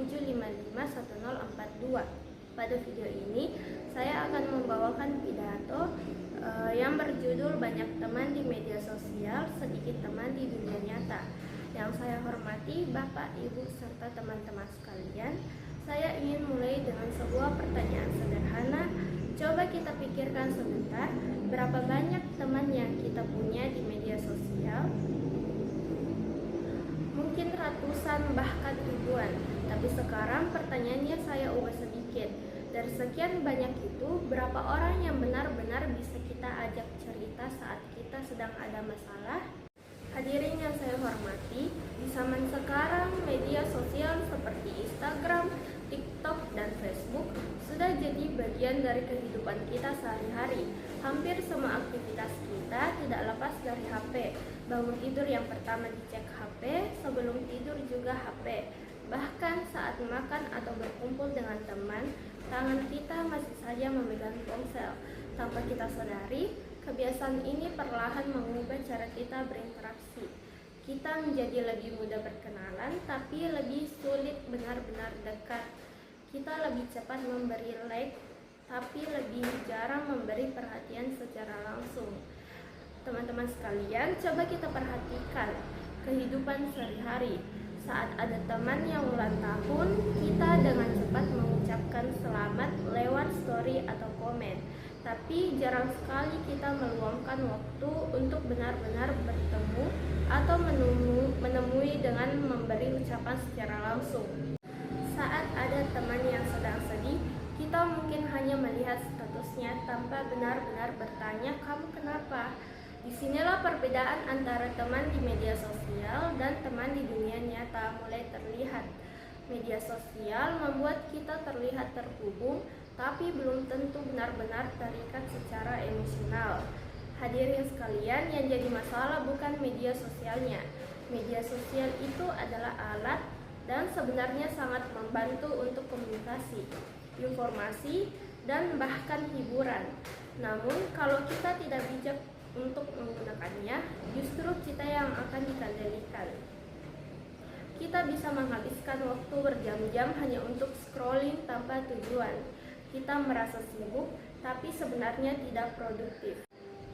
0817551042. Pada video ini, saya akan membawakan pidato yang berjudul Banyak Teman di Media Sosial, Sedikit Teman di Dunia Nyata. Yang saya hormati Bapak, Ibu, serta teman-teman sekalian, saya ingin mulai dengan sebuah pertanyaan sederhana. Coba kita pikirkan sebentar, berapa banyak teman yang kita punya di media sosial? Mungkin ratusan, bahkan ribuan. Tapi sekarang pertanyaannya saya ubah sedikit. Dari sekian banyak itu, berapa orang yang benar-benar bisa kita ajak cerita saat kita sedang ada masalah? Hadirin yang saya hormati, di zaman sekarang media sosial seperti Instagram, TikTok, dan Facebook sudah jadi bagian dari kehidupan kita sehari-hari. Hampir semua aktivitas kita tidak lepas dari HP. Bangun tidur yang pertama dicek HP, sebelum tidur juga HP. Bahkan saat makan atau berkumpul dengan teman, tangan kita masih saja memegang ponsel. Tanpa kita sadari, kebiasaan ini perlahan mengubah cara kita berinteraksi. Kita menjadi lebih mudah berkenalan, tapi lebih sulit benar-benar dekat. Kita lebih cepat memberi like, tapi lebih jarang memberi perhatian secara langsung. Teman-teman sekalian, coba kita perhatikan kehidupan sehari-hari. Saat ada teman yang ulang tahun, kita dengan cepat mengucapkan selamat lewat story atau komen. Tapi jarang sekali kita meluangkan waktu untuk benar-benar bertemu atau menemui dengan memberi ucapan secara langsung. Saat ada teman yang sedang sedih, kita mungkin hanya melihat statusnya tanpa benar-benar bertanya, "Kamu kenapa?" Disinilah perbedaan antara teman di media sosial dan teman di dunia nyata mulai terlihat. Media sosial membuat kita terlihat terhubung, tapi belum tentu benar-benar terikat secara emosional. Hadirin sekalian, yang jadi masalah bukan media sosialnya. Media sosial itu adalah alat dan sebenarnya sangat membantu untuk komunikasi, informasi, dan bahkan hiburan. Namun, kalau kita tidak bijak untuk menggunakannya, justru kita yang akan dikendalikan. Kita bisa menghabiskan waktu berjam-jam hanya untuk scrolling tanpa tujuan. Kita merasa sibuk, tapi sebenarnya tidak produktif.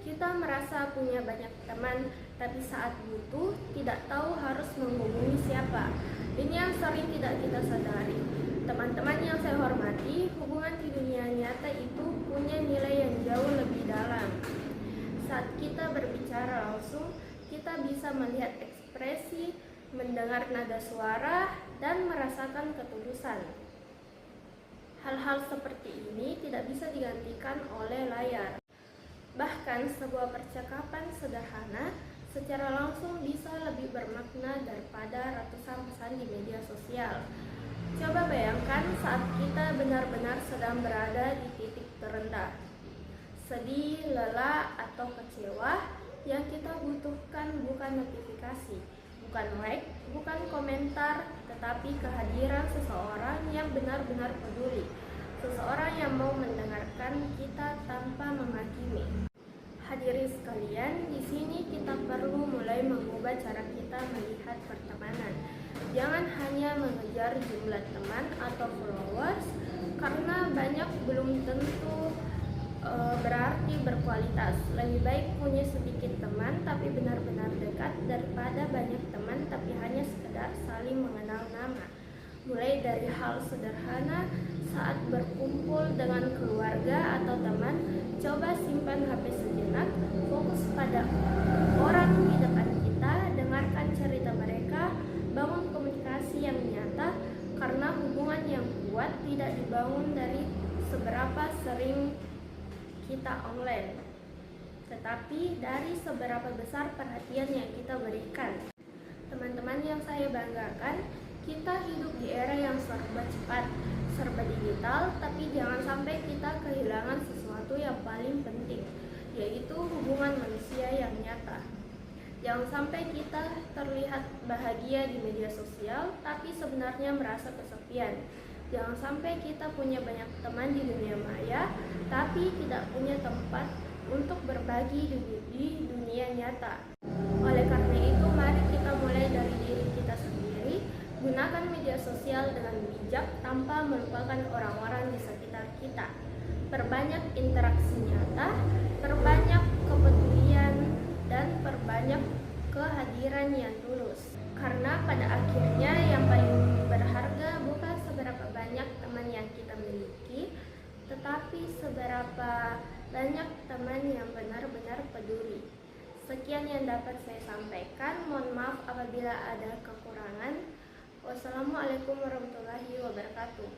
Kita merasa punya banyak teman, tapi saat butuh tidak tahu harus menghubungi siapa. Ini yang sering tidak kita sadari. Teman-teman yang saya hormati, hubungan di dunia nyata itu punya nilai yang jauh lebih dalam. Saat kita berbicara langsung, kita bisa melihat ekspresi, mendengar nada suara, dan merasakan ketulusan. Hal-hal seperti ini tidak bisa digantikan oleh layar. Bahkan sebuah percakapan sederhana secara langsung bisa lebih bermakna daripada ratusan pesan di media sosial. Coba bayangkan saat kita benar-benar sedang berada di titik terendah. Sedih, lelah, atau kecewa, yang kita butuhkan bukan notifikasi, bukan like, bukan komentar, tetapi kehadiran seseorang yang benar-benar peduli. Seseorang yang mau mendengarkan kita tanpa menghakimi. Hadirin sekalian, di sini kita perlu mulai mengubah cara kita melihat pertemanan. Jangan hanya mengejar jumlah teman atau followers, karena banyak belum tentu berarti berkualitas. Lebih baik punya sedikit teman tapi benar-benar dekat daripada banyak teman tapi hanya sekedar saling mengenal nama. Mulai dari hal sederhana saat berkumpul dengan keluarga atau teman, coba simpan HP sejenak, fokus pada orang di dekat kita, dengarkan cerita mereka, bangun komunikasi yang nyata, karena hubungan yang kuat tidak dibangun dari seberapa sering kita online, tetapi dari seberapa besar perhatian yang kita berikan. Teman-teman yang saya banggakan, kita hidup di era yang serba cepat, serba digital, tapi jangan sampai kita kehilangan sesuatu yang paling penting, yaitu hubungan manusia yang nyata. Jangan sampai kita terlihat bahagia di media sosial, tapi sebenarnya merasa kesepian. Jangan sampai kita punya banyak teman di dunia maya, tapi tidak punya tempat untuk berbagi di dunia nyata. Oleh karena itu, mari kita mulai dari diri kita sendiri. Gunakan Gunakan media sosial dengan bijak tanpa melupakan orang-orang di sekitar kita. Perbanyak interaksi nyata, perbanyak kepedulian, dan perbanyak kehadiran yang tulus. Karena pada akhirnya yang paling berharga bukan seberapa banyak teman yang kita miliki, tetapi seberapa banyak teman yang benar-benar peduli. Sekian yang dapat saya sampaikan. Mohon maaf apabila ada kekurangan. Wassalamualaikum warahmatullahi wabarakatuh.